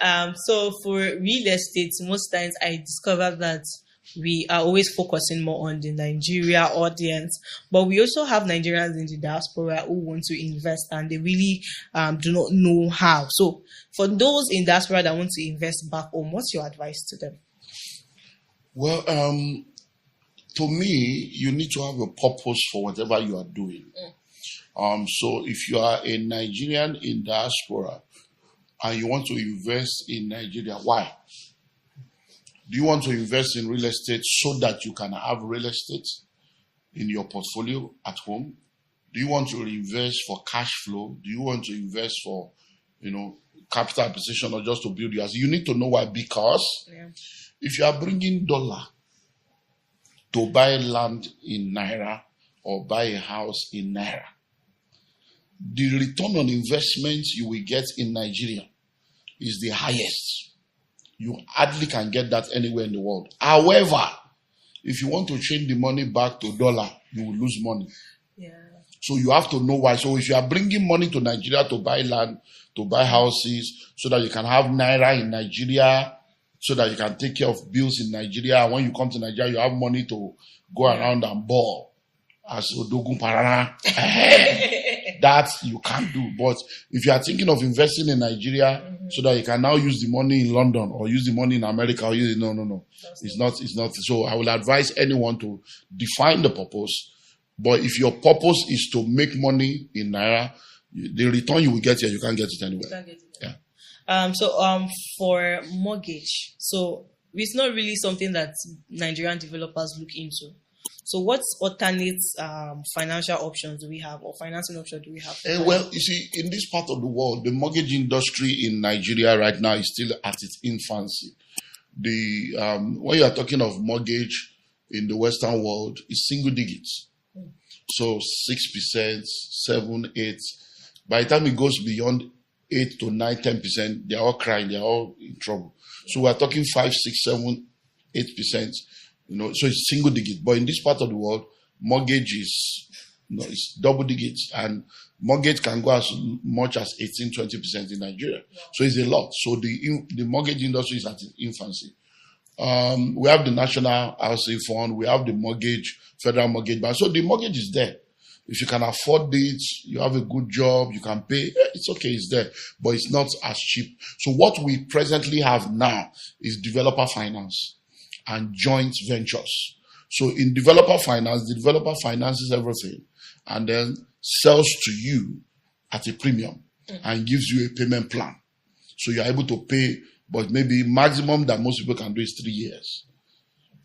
So for real estate, most times I discover that we are always focusing more on the Nigeria audience, but we also have Nigerians in the diaspora who want to invest and they really do not know how. So for those in diaspora that want to invest back home, what's your advice to them? Well, to me, you need to have a purpose for whatever you are doing. So if you are a Nigerian in diaspora and you want to invest in Nigeria, why? Do you want to invest in real estate so that you can have real estate in your portfolio at home? Do you want to invest for cash flow? Do you want to invest for, capital acquisition or just to build your house? You need to know why, because if you are bringing dollar to buy land in Naira or buy a house in Naira, the return on investment you will get in Nigeria is the highest. You hardly can get that anywhere in the world. However, if you want to change the money back to dollar, you will lose money. So you have to know why. So if you are bringing money to Nigeria to buy land, to buy houses, so that you can have Naira in Nigeria, so that you can take care of bills in Nigeria, and when you come to Nigeria, you have money to go around and ball as Odogun Parana. That you can't do. But if you are thinking of investing in Nigeria so that you can now use the money in London or use the money in America, or use it, no. It's not. So I will advise anyone to define the purpose. But if your purpose is to make money in Naira, the return you will get here, you can't get it anywhere. For mortgage, so it's not really something that Nigerian developers look into. So what alternate financial options do we have, or financing options do we have? Well, you see, in this part of the world, the mortgage industry in Nigeria right now is still at its infancy. When you are talking of mortgage in the Western world, it's single digits. So 6%, 7%, 8%. By the time it goes beyond 8 to 9, 10%, they are all crying, they are all in trouble. So we are talking 5, 6, 7, 8%. So it's single digit. But in this part of the world, mortgage is, it's double digits, and mortgage can go as much as 18, 20% in Nigeria. So it's a lot. So the mortgage industry is at its infancy. We have the National Housing Fund, we have the Federal Mortgage Bank. So the mortgage is there. If you can afford it, you have a good job, you can pay, it's okay, it's there. But it's not as cheap. So what we presently have now is developer finance and joint ventures. So in developer finance, the developer finances everything and then sells to you at a premium and gives you a payment plan. So you're able to pay, but maybe maximum that most people can do is 3 years.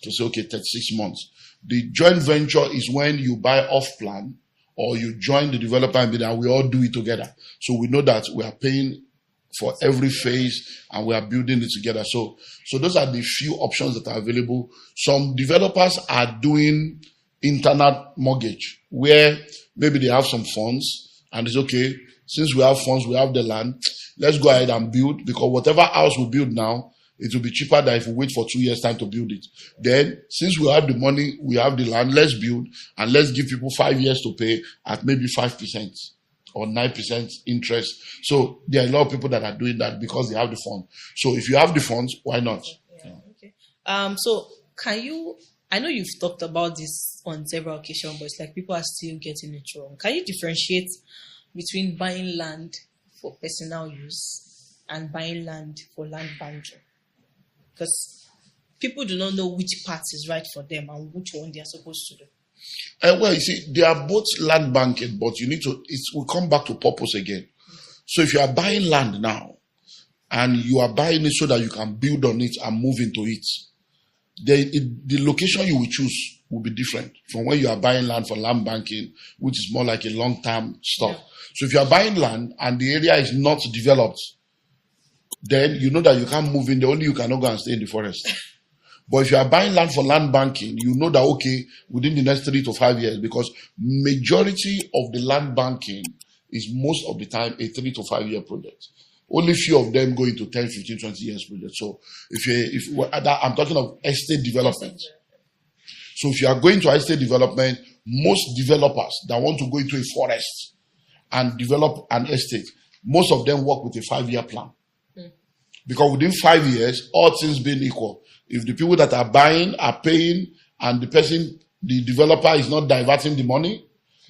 To say, okay, 36 months. The joint venture is when you buy off plan or you join the developer and we all do it together. So we know that we are paying for every phase and we are building it together. So those are the few options that are available. Some developers are doing internal mortgage where maybe they have some funds and it's okay, since we have funds, we have the land, let's go ahead and build, because whatever house we build now, it will be cheaper than if we wait for 2 years time to build it. Then, since we have the money, we have the land, let's build and let's give people 5 years to pay at maybe 5% or 9% interest. So there are a lot of people that are doing that because they have the fund. So if you have the funds, why not? Okay. So I know you've talked about this on several occasions, but it's like people are still getting it wrong. Can you differentiate between buying land for personal use and buying land for land banking? Because people do not know which part is right for them and which one they are supposed to do. Well, you see, they are both land banking, but you need to, we'll come back to purpose again. So if you are buying land now, and you are buying it so that you can build on it and move into it, the location you will choose will be different from when you are buying land for land banking, which is more like a long-term stuff. Yeah. So if you are buying land and the area is not developed, then you know that you can't move in. The only you cannot go and stay in the forest. But if you are buying land for land banking, you know that, okay, within the next 3 to 5 years, because majority of the land banking is most of the time a 3 to 5 year project. Only few of them go into 10, 15, 20 years project. So I'm talking of estate development. So if you are going to estate development, most developers that want to go into a forest and develop an estate, most of them work with a 5-year plan. Because within 5 years, all things being equal, if the people that are buying are paying and the developer is not diverting the money,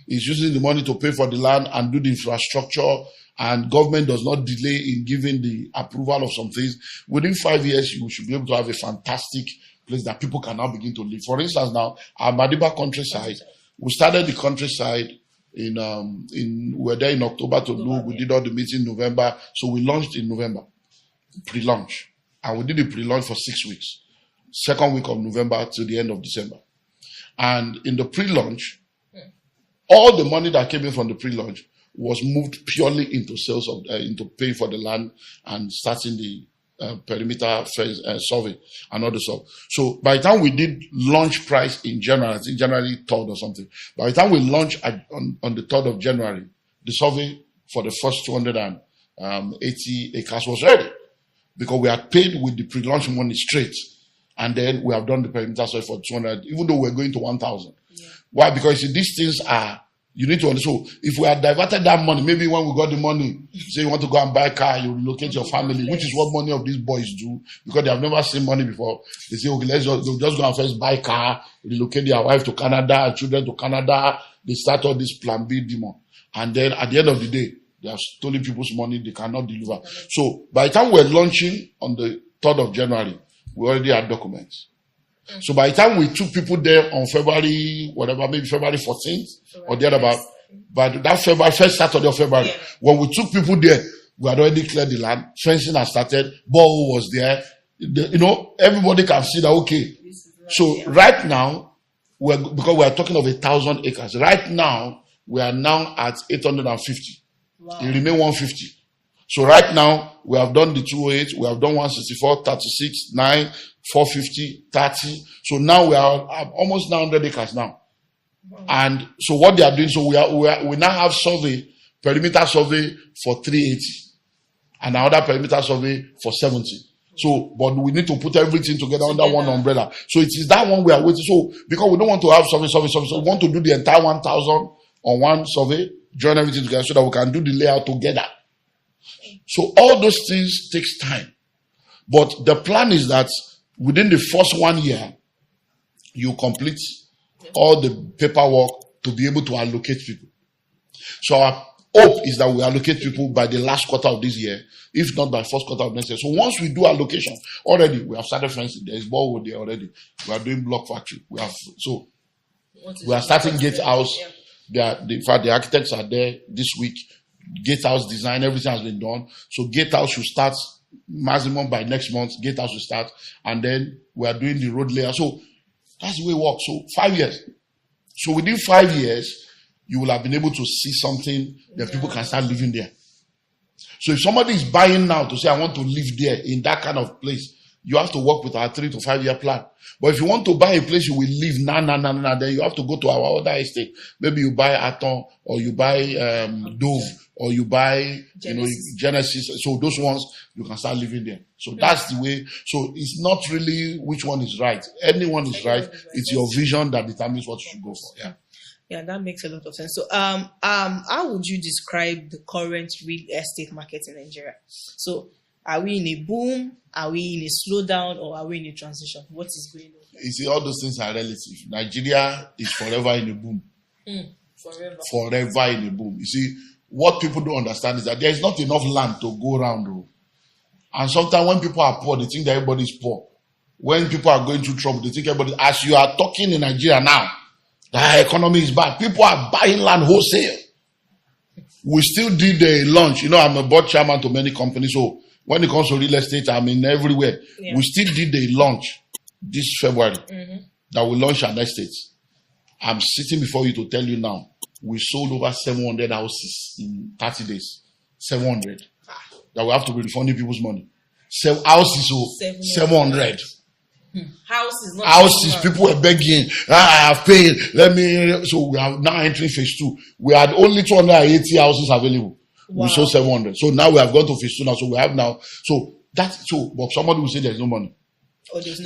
is using the money to pay for the land and do the infrastructure, and government does not delay in giving the approval of some things, within 5 years, you should be able to have a fantastic place that people can now begin to live. For instance, now, our Madiba countryside, we started the countryside we were there in October to do, we did all the meetings in November, so we launched in November, pre-launch. And we did the pre-launch for 6 weeks, second week of November to the end of December. And in the pre-launch, all the money that came in from the pre-launch was moved purely into sales into paying for the land and starting the perimeter survey and all the stuff. So by the time we did launch price in January, I think January 3rd or something, by the time we launched on the 3rd of January, the survey for the first 280 acres was ready, because we had paid with the pre-launch money straight, and then we have done the perimeter survey for 200, even though we're going to 1,000. Yeah. Why? Because these things are, you need to understand. So if we had diverted that money, maybe when we got the money, say you want to go and buy a car, you relocate your family, which is what many of these boys do, because they have never seen money before. They say, okay, let's just go and first buy a car, relocate their wife to Canada, children to Canada. They start all this plan B demon. And then at the end of the day, they have stolen people's money, they cannot deliver. So by the time we're launching on the 3rd of January, we already had documents. So by the time we took people there on February, whatever, maybe February 14th or thereabout, but that February, first Saturday of February, when we took people there, we had already cleared the land, fencing had started, borehole was there. Everybody can see that, okay. So right now, because we are talking of 1,000 acres, right now, we are now at 850. Wow. It remains 150. So right now, we have done the 208, we have done 164, 36, 9, 450, 30. So now we are almost 900 acres now. Wow. And so what they are doing, so we now have perimeter survey for 380 and another perimeter survey for 70. So, but we need to put everything together under one umbrella. So it is that one we are waiting. So, because we don't want to have survey, so we want to do the entire 1,000 on one survey, join everything together so that we can do the layout together. So all those things takes time. But the plan is that within the first 1 year, you complete all the paperwork to be able to allocate people. So our hope is that we allocate people by the last quarter of this year, if not by first quarter of next year. So once we do allocation, already we have started fencing. There is borehole there already. We are doing block factory. We are starting gatehouse. In fact, the architects are there this week. Gatehouse design, everything has been done. So gatehouse should start maximum by next month. Gatehouse will start, and then we are doing the road layer. So that's the way it works. So 5 years. So within 5 years, you will have been able to see something that people can start living there. So if somebody is buying now to say, I want to live there in that kind of place, you have to work with our 3 to 5 year plan. But if you want to buy a place you will live, then you have to go to our other estate. Maybe you buy Aton, or you buy Dove, or you buy Genesis. So those ones, you can start living there. So that's the way. So it's not really which one is right. Anyone is right. It's your vision that determines what you should go for. Yeah. Yeah, that makes a lot of sense. So, how would you describe the current real estate market in Nigeria? So, are we in a boom? Are we in a slowdown? Or are we in a transition? What is going on? You see, all those things are relative. Nigeria is forever in a boom. Forever in a boom. You see, what people don't understand is that there is not enough land to go around. And sometimes when people are poor, they think that everybody is poor. When people are going through trouble, they think everybody, as you are talking in Nigeria now, the economy is bad. People are buying land wholesale. We still did a launch. I'm a board chairman to many companies. So when it comes to real estate, I'm in everywhere. Yeah. We still did a launch this February that we launched our estate. I'm sitting before you to tell you now, we sold over 700 houses in 30 days. 700. That we have to be refunding people's money. Houses, 700. Houses, people were begging. I have paid. So we are now entering phase 2. We had only 280 houses available. Wow. We sold 700. So now we have gone to phase 2 now. So we have now. But somebody will say there's no money.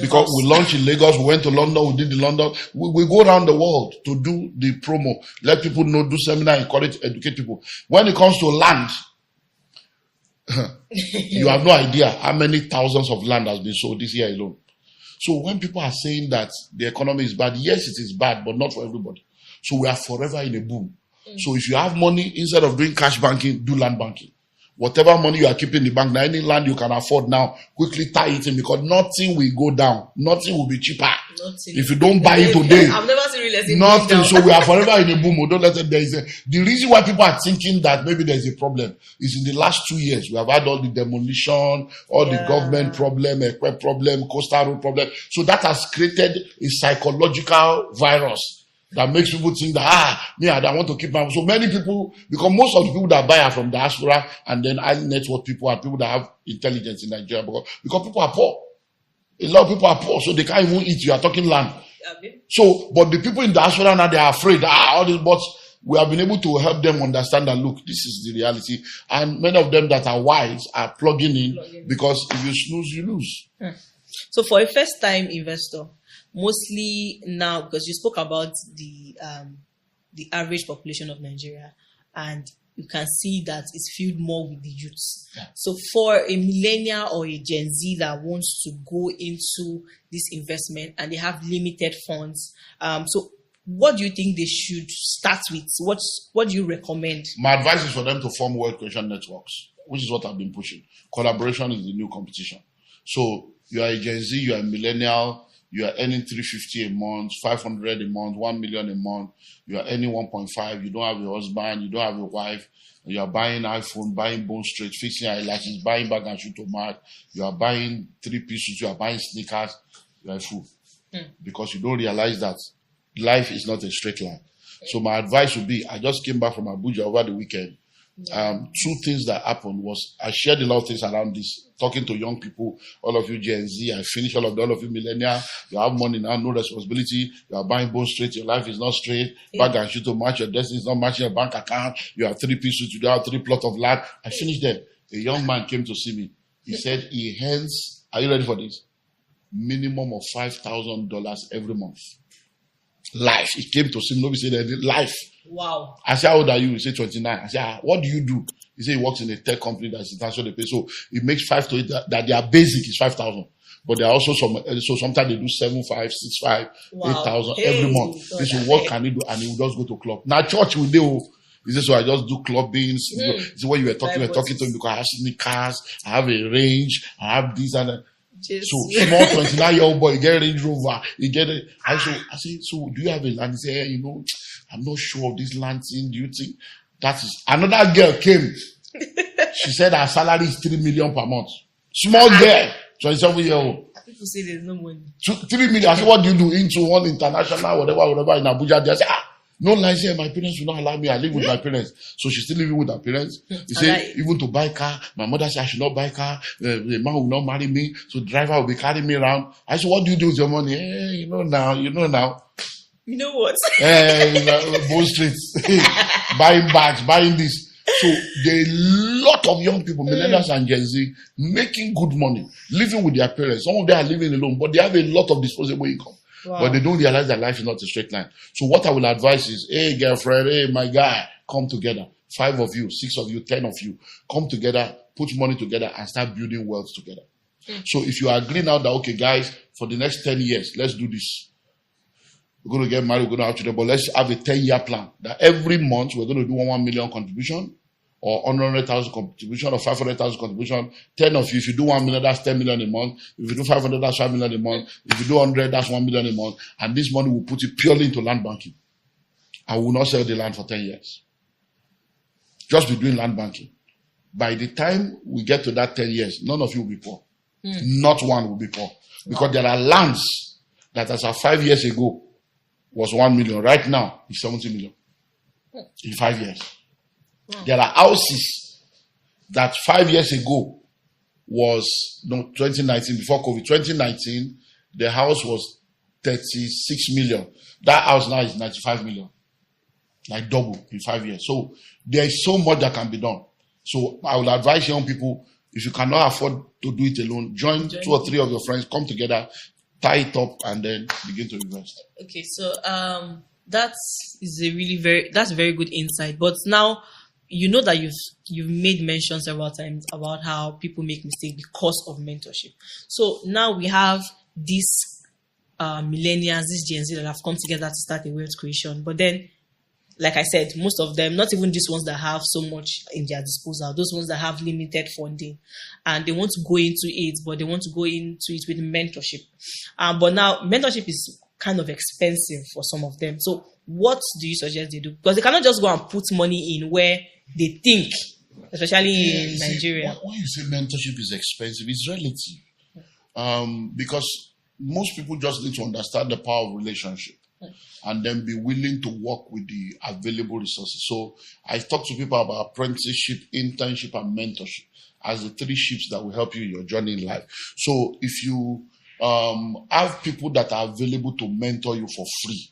Because we launched in Lagos, we went to London, we did the London. We go around the world to do the promo, let people know, do seminar, encourage, educate people. When it comes to land, You have no idea how many thousands of land has been sold this year alone. So when people are saying that the economy is bad, yes, it is bad, but not for everybody. So we are forever in a boom. So if you have money, instead of doing cash banking, do land banking. Whatever money you are keeping in the bank, now any land you can afford now, quickly tie it in, because nothing will go down. Nothing will be cheaper. Nothing. If you don't buy it today, I've never seen real estate. nothing. So we are forever in a boom. Don't let it. The reason why people are thinking that maybe there's a problem is in the last 2 years we have had all the demolition, all the government problem, equip problem, coastal road problem. So that has created a psychological virus that makes people think that, I want to keep my. So many people, because most of the people that buy are from diaspora and then high net worth people are people that have intelligence in Nigeria, because people are poor. A lot of people are poor, so they can't even eat. You are talking land. So, but the people in diaspora now, they are afraid. All this, but we have been able to help them understand that, look, this is the reality. And many of them that are wise are plugging in, because if you snooze, you lose. So for a first-time investor, mostly now, because you spoke about the average population of Nigeria, and you can see that it's filled more with the youths. So for a millennial or a Gen Z that wants to go into this investment and they have limited funds, so what do you think they should start with? What do you recommend? My advice is for them to form wealth creation networks, which is what I've been pushing. Collaboration is the new competition. So you are a Gen Z, you are a millennial, you are earning 350 a month, 500 a month, 1 million a month. You are earning 1.5. You don't have a husband. You don't have a wife. You are buying iPhone, buying bone straight, fixing eyelashes, buying bag and shoe to mark. You are buying 3-piece suits. You are buying sneakers. You are a fool. Because you don't realize that life is not a straight line. So my advice would be, I just came back from Abuja over the weekend. 2 things that happened was I shared a lot of things around this, talking to young people, all of you Gen Z, I finished all of you millennial, you have money now, no responsibility, you are buying bone straight, your life is not straight, bag and shoe to match, your destiny is not matching your bank account, you have 3 pieces, you don't have 3 plots of land. I finished them. A young man came to see me. He said he earns, are you ready for this? Minimum of $5,000 every month. Life. He came to see me, nobody said that life. Wow. I said, how old are you? He said 29. I said, what do you do? He said he works in a tech company that's international pay. So it makes 5 to 8, that their basic is 5,000. But there are also so sometimes they do 7, 5, 6, 5, 8,000 every month. He said, what can he do? And he will just go to club. Now church will do. He said, so I just do clubbing. He said, what you were talking to him because I have sneakers, I have a range, I have this and that. So small 29-year-old boy, he get a Range Rover, he get it. I said, so do you have a land? He said, I'm not sure of this land thing. Do you think that is? Another girl came. She said her salary is 3 million per month. Small girl, 27-year-old. People say there's no money. 3 million. I said, what do you do? Into one international, whatever in Abuja. They say, no lies here. My parents will not allow me. I live with my parents. So she's still living with her parents. He said, even to buy car, my mother said I should not buy car. The man will not marry me. So the driver will be carrying me around. I said, what do you do with your money? You know now. You know what? Bone streets. Buying bags, buying this. So there are a lot of young people, millennials and Gen Z, making good money, living with their parents. Some of them are living alone, but they have a lot of disposable income. Wow. But they don't realize that life is not a straight line. So what I will advise is, hey, girlfriend, hey, my guy, come together. 5 of you, 6 of you, 10 of you, come together, put money together and start building wealth together. So if you agree now that, okay, guys, for the next 10 years, let's do this. We're going to get married, we're going to have children, but let's have a 10-year plan that every month we're going to do 1 million contribution or 100,000 contribution or 500,000 contribution. 10 of you, if you do 1 million, that's 10 million a month. If you do 500, that's 5 million a month. If you do 100, that's 1 million a month. And this money will put it purely into land banking. I will not sell the land for 10 years. Just be doing land banking. By the time we get to that 10 years, none of you will be poor. Not one will be poor. Because there are lands that as of 5 years ago was 1 million. Right now, it's 70 million. In 5 years. There are houses that 5 years ago was 2019, before COVID. 2019, the house was 36 million. That house now is 95 million. Like double in 5 years. So there is so much that can be done. So I will advise young people, if you cannot afford to do it alone, join 2 or 3 of your friends, come together, tie it up, and then begin to invest. Okay, so that's a very good insight. But now, you know that you've made mention several times about how people make mistakes because of mentorship. So now we have these millennials, these Gen Z that have come together to start a wealth creation. But then, like I said, most of them, not even these ones that have so much in their disposal, those ones that have limited funding, and they want to go into it, but they want to go into it with mentorship. But now mentorship is kind of expensive for some of them. So what do you suggest they do? Because they cannot just go and put money in where they think, especially in Nigeria. When you say mentorship is expensive, it's relative. Because most people just need to understand the power of relationship and then be willing to work with the available resources. So I talk to people about apprenticeship, internship, and mentorship as the three ships that will help you in your journey in life. So if you have people that are available to mentor you for free,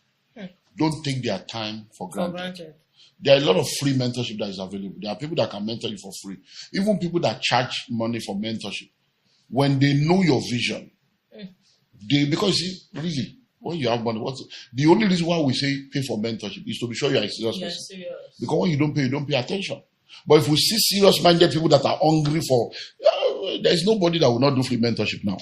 don't take their time for granted. There are a lot of free mentorship that is available. There are people that can mentor you for free. Even people that charge money for mentorship. When they know your vision, because really, when you have money, the only reason why we say pay for mentorship is to be sure you are a serious person. Because when you don't pay attention. But if we see serious-minded people that are hungry for, there's nobody that will not do free mentorship now.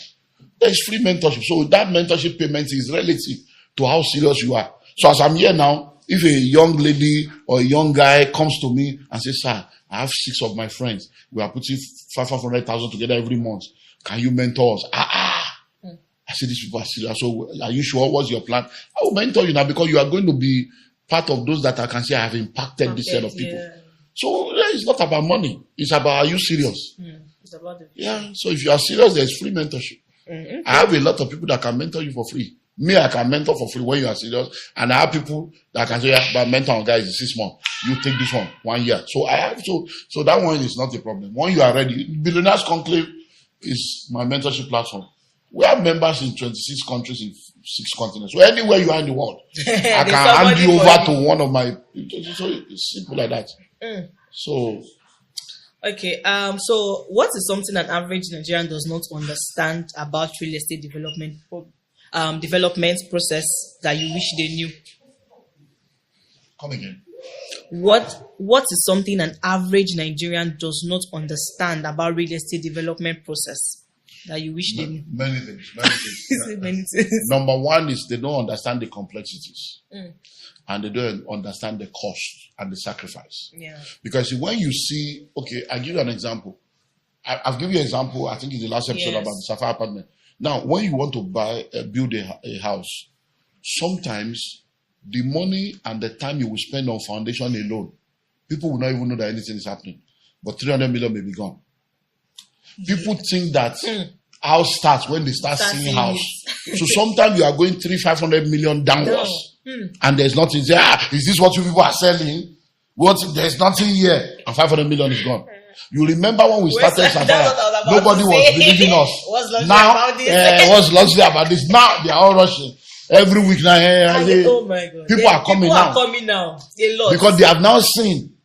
There's free mentorship. So that mentorship payment is relative to how serious you are. So as I'm here now, if a young lady or a young guy comes to me and says, "Sir, I have 6 of my friends. We are putting 500,000 together every month. Can you mentor us?" I say, these people are serious. So are you sure? What's your plan? I will mentor you now because you are going to be part of those that I can say I have impacted this set of people. Yeah. So it's not about money. It's about, are you serious? It's about it. Yeah. So if you are serious, there's free mentorship. I have a lot of people that can mentor you for free. Me, I can mentor for free when you are serious. And I have people that can say, but mentor on guys is 6 months. You take this 1 year. So I have so that one is not a problem. When you are ready, Billionaires Conclave is my mentorship platform. We have members in 26 countries in 6 continents. So anywhere you are in the world, I can hand you over to one of my. So it's simple like that. So. Okay. So what is something an average Nigerian does not understand about real estate development process that you wish they knew? Come again. What is something an average Nigerian does not understand about real estate development process that you wish they knew? Many things. Many things. Number one is they don't understand the complexities. And they don't understand the cost and the sacrifice. Yeah. Because when you see, okay, I'll give you an example. I've given you an example, I think in the last episode about the Sapphire apartment. Now, when you want to build a house, sometimes the money and the time you will spend on foundation alone, people will not even know that anything is happening. But 300 million may be gone. People think that house starts when they start seeing house. So sometimes you are going 500 million downwards. And there's nothing. Say, is this what you people are selling? There's nothing here. And 500 million is gone. You remember when we started Sapphire, nobody was believing us. What's luxury about this? Now they are all rushing. Every week now, oh my God. People are coming now. A lot. Because they have now seen.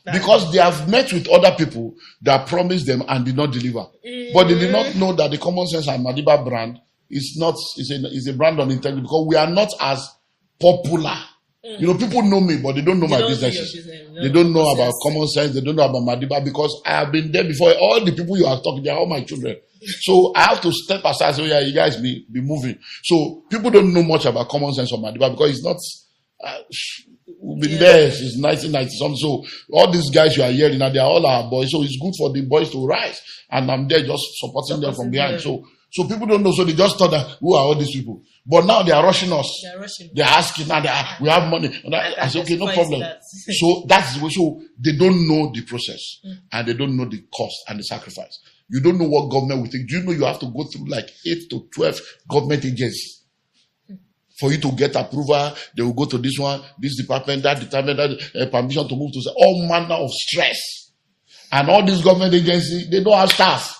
Because they have met with other people that promised them and did not deliver. But they did not know that the Common Sense and Madiba brand is a brand on integrity, because we are not as popular. People know me, but they don't know my businesses. They don't know about Common Sense. They don't know about Madiba, because I have been there before. All the people you are talking, they are all my children. So I have to step aside and say, yeah, you guys be moving. So people don't know much about Common Sense or Madiba, because it's not... we've been there since 1990 something. So all these guys you are hearing now, they are all our boys. So it's good for the boys to rise. And I'm there just supporting them from behind. So people don't know. So they just thought that, who are all these people? But now they are rushing us. They're asking now, we have money. And I say, okay, no problem. So that's the way. So they don't know the process. And they don't know the cost and the sacrifice. You don't know what government will take. Do you know you have to go through like 8 to 12 government agencies? For you to get approval, they will go to this one, this department, that permission to move to all manner of stress. And all these government agencies, they don't have staff.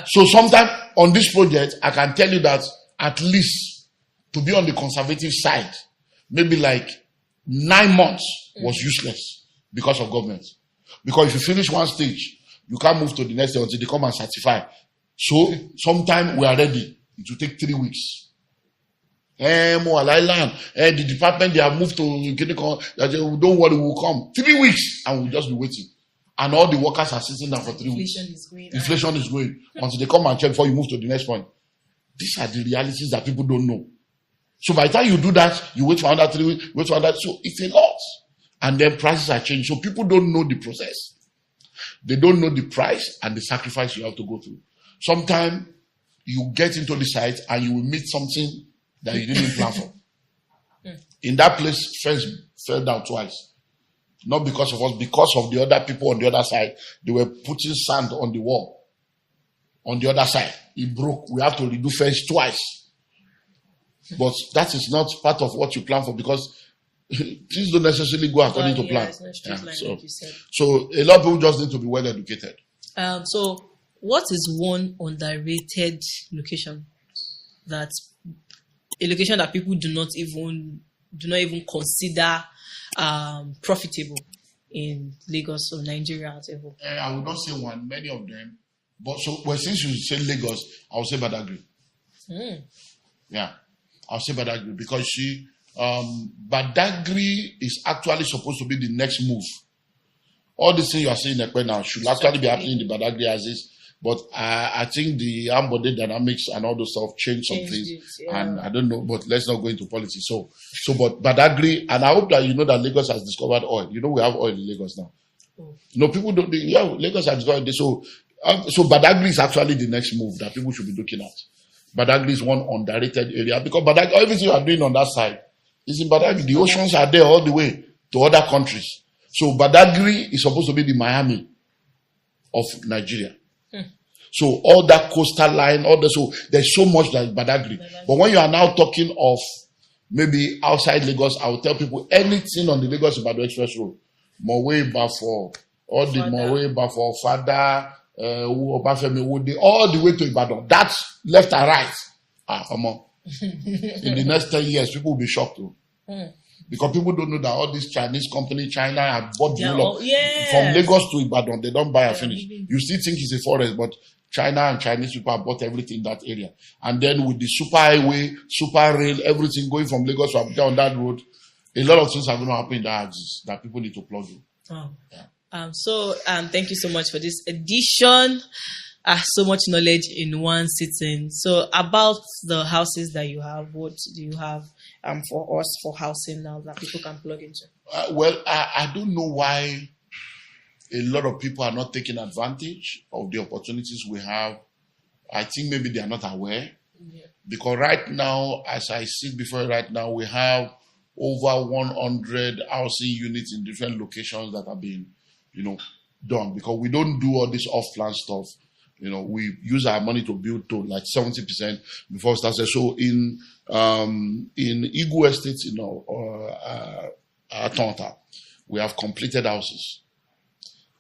So sometimes on this project, I can tell you that at least to be on the conservative side, maybe like 9 months was useless because of government. Because if you finish one stage, you can't move to the next day until they come and certify. So sometime we are ready. It will take 3 weeks. Moal Island, the department they have moved to Guinea-Con, don't worry, we'll come. 3 weeks, and we'll just be waiting. And all the workers are sitting down for 3 weeks. Inflation is going. Until they come and check before you move to the next point. These are the realities that people don't know. So by the time you do that, you wait for another 3 weeks, wait for another. So it's a lot. And then prices are changed. So people don't know the process. They don't know the price and the sacrifice you have to go through. Sometimes you get into the site and you will meet something that you didn't plan for. In that place, fence fell down twice. Not because of us, because of the other people on the other side. They were putting sand on the wall. On the other side, it broke. We have to redo fence twice. But that is not part of what you plan for, because things don't necessarily go according to plan. So a lot of people just need to be well educated. So what is one underrated location that people do not even consider profitable in Lagos or Nigeria as a whole? I would not say one, many of them. But since you say Lagos, I'll say Badagry. Yeah, I'll say Badagry because Badagry is actually supposed to be the next move. All these things you are saying now should actually be happening in the Badagry as is. But I think the Ambode dynamics and all those stuff changed some things. And I don't know, but let's not go into politics. But Badagry, and I hope that you know that Lagos has discovered oil. You know, we have oil in Lagos now. People don't, Lagos has discovered this. So Badagry is actually the next move that people should be looking at. Badagry is one underrated area because Badagry, everything you are doing on that side is in Badagry. The oceans are there all the way to other countries. So Badagry is supposed to be the Miami of Nigeria. So all that coastal line, so there's so much like Badagry. But when you are now talking of maybe outside Lagos, I will tell people anything on the Lagos-Ibadan Express Road, Mowe Bafo, all the Mowe Bafo, Fada, Obafemi Wode, all the way to Ibadan. That's left and right. Come on. In the next 10 years, people will be shocked too. Because people don't know that all these Chinese companies, China have bought from Lagos to Ibadan. They don't buy and finish. You still think it's a forest, but China and Chinese people have bought everything in that area. And then with the super highway, super rail, everything going from Lagos to Abuja on that road, a lot of things are going to happen in that axis that people need to plug in. Thank you so much for this edition. So much knowledge in one sitting. So about the houses that you have, what do you have for us for housing now that people can plug into? I don't know why a lot of people are not taking advantage of the opportunities we have. I think maybe they are not aware. Because right now, as I sit before you right now, we have over 100 housing units in different locations that have been, done. Because we don't do all this off-plan stuff. We use our money to build to like 70% before it starts. So in Igu Estates, Atlanta, we have completed houses.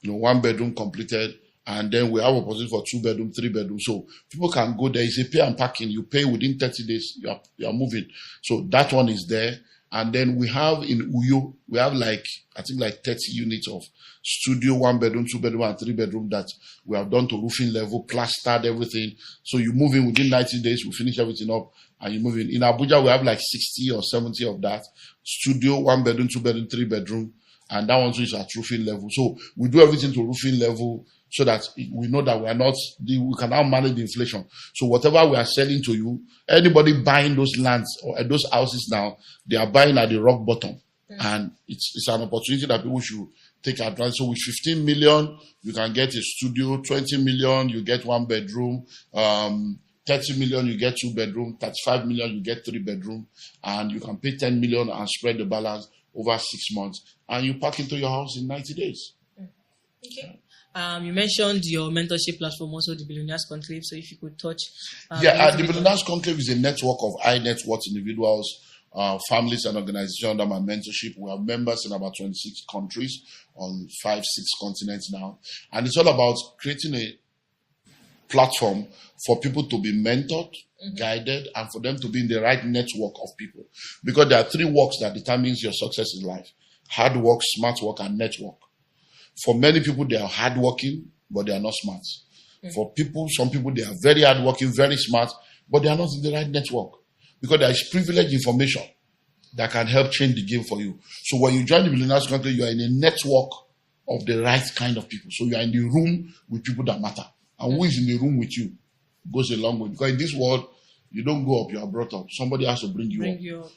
1 bedroom completed, and then we have a opportunity for 2 bedroom, 3 bedroom. So people can go there. It's a pay and parking. You pay within 30 days. You are moving. So that one is there. And then we have in Uyo, we have I think 30 units of studio, 1 bedroom, 2 bedroom, and 3 bedroom that we have done to roofing level, plastered everything. So you move in within 90 days, we finish everything up, and you move in. In Abuja, we have 60 or 70 of that. Studio, 1 bedroom, 2 bedroom, 3 bedroom. And that one is at roofing level. So we do everything to roofing level so that we know that we can now manage the inflation. So whatever we are selling to you, anybody buying those lands or those houses now, they are buying at the rock bottom. And it's an opportunity that people should take advantage. So with 15 million, you can get a studio, 20 million, you get 1 bedroom, 30 million, you get 2 bedroom, 35 million, you get 3 bedroom, and you can pay 10 million and spread the balance over 6 months, and you pack into your house in 90 days. Okay. You mentioned your mentorship platform, also the Billionaires Conclave. So if you could touch. The Billionaires Conclave is a network of high net worth individuals, families, and organizations under my mentorship. We have members in about 26 countries on 5-6 continents now, and it's all about creating a platform for people to be mentored, guided, and for them to be in the right network of people. Because there are 3 works that determines your success in life: hard work, smart work, and network. For many people, they are hardworking, but they are not smart. For some people, they are very hardworking, very smart, but they are not in the right network. because there is privileged information that can help change the game for you. So when you join the Billionaires Conclave, you are in a network of the right kind of people. So you are in the room with people that matter. And who is in the room with you goes a long way. Because in this world, you don't go up, you are brought up. Somebody has to bring you up.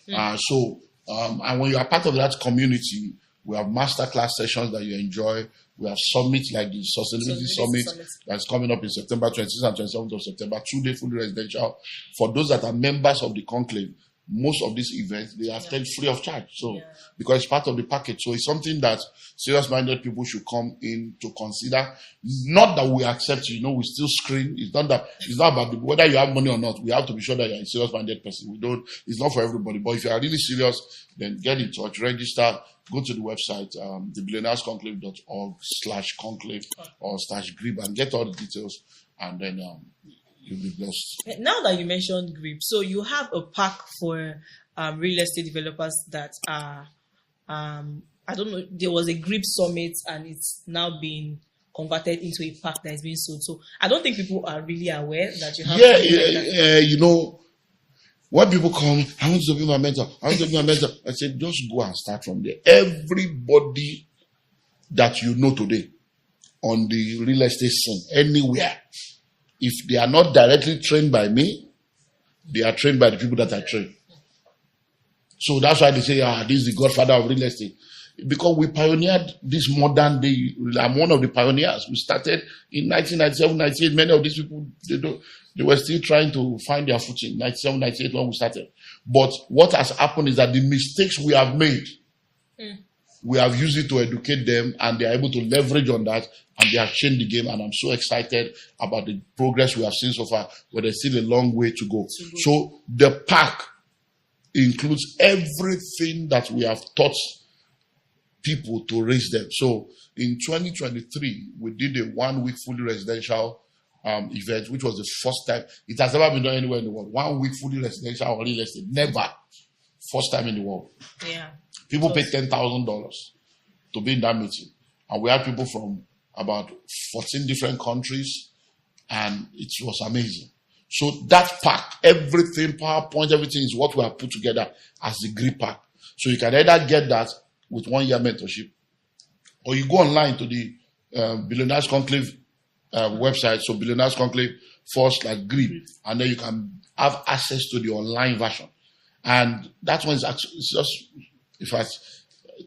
And when you are part of that community, we have masterclass sessions that you enjoy. We have summits like the Sustainability Summit that's coming up in September 26th and 27th of September, 2-day fully residential. For those that are members of the conclave, most of these events, they are attend free of charge. So, because it's part of the package. So it's something that serious-minded people should come in to consider. Not that we accept you, we still screen. It's not about whether you have money or not. We have to be sure that you're a serious-minded person. It's not for everybody. But if you are really serious, then get in touch, register, go to the website, thebillionairesconclave.org/conclave or /grib and get all the details, and then you'll be blessed. Now that you mentioned GRIP, so you have a pack for real estate developers that are, I don't know, there was a GRIP summit and it's now being converted into a pack that is being sold. So I don't think people are really aware that you have. When people come, I want to be my mentor. I said, just go and start from there. Everybody that you know today on the real estate scene, anywhere, if they are not directly trained by me, they are trained by the people that I train. So that's why they say, this is the godfather of real estate. Because we pioneered this modern day. I'm one of the pioneers. We started in 1997, 98. Many of these people, they were still trying to find their footing. 97, 98 when we started. But what has happened is that the mistakes we have made, we have used it to educate them, and they are able to leverage on that, and they have changed the game. And I'm so excited about the progress we have seen so far, but there's still a long way to go. So the pack includes everything that we have taught people to raise them. So in 2023, we did a 1-week fully residential event, which was the first time. It has never been done anywhere in the world. 1 week fully residential or real estate. Never. First time in the world. Yeah. People paid $10,000 to be in that meeting. And we had people from about 14 different countries, and it was amazing. So that pack, everything, PowerPoint, everything is what we have put together as the GRIP pack. So you can either get that with 1 year mentorship, or you go online to the Billionaires Conclave website, so Billionaires Conclave /GRIP, and then you can have access to the online version. And that one is actually, it's just, in fact,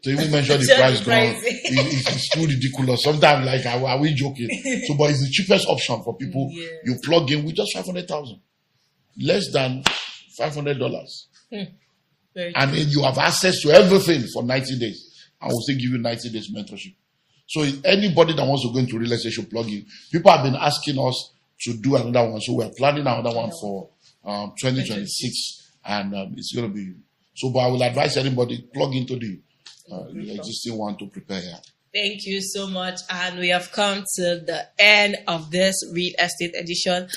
to even mention the price, it's too ridiculous. Sometimes, like, are we joking? So, but it's the cheapest option for people. Yeah. You plug in with just 500,000, less than $500, and then you have access to everything for 90 days. I will still give you 90 days mentorship. So, anybody that wants to go into real estate should plug in. People have been asking us to do another one, so we're planning another one for 2026, and it's going to be so. But I will advise anybody plug into the existing one to prepare. Thank you so much. And we have come to the end of this real estate edition.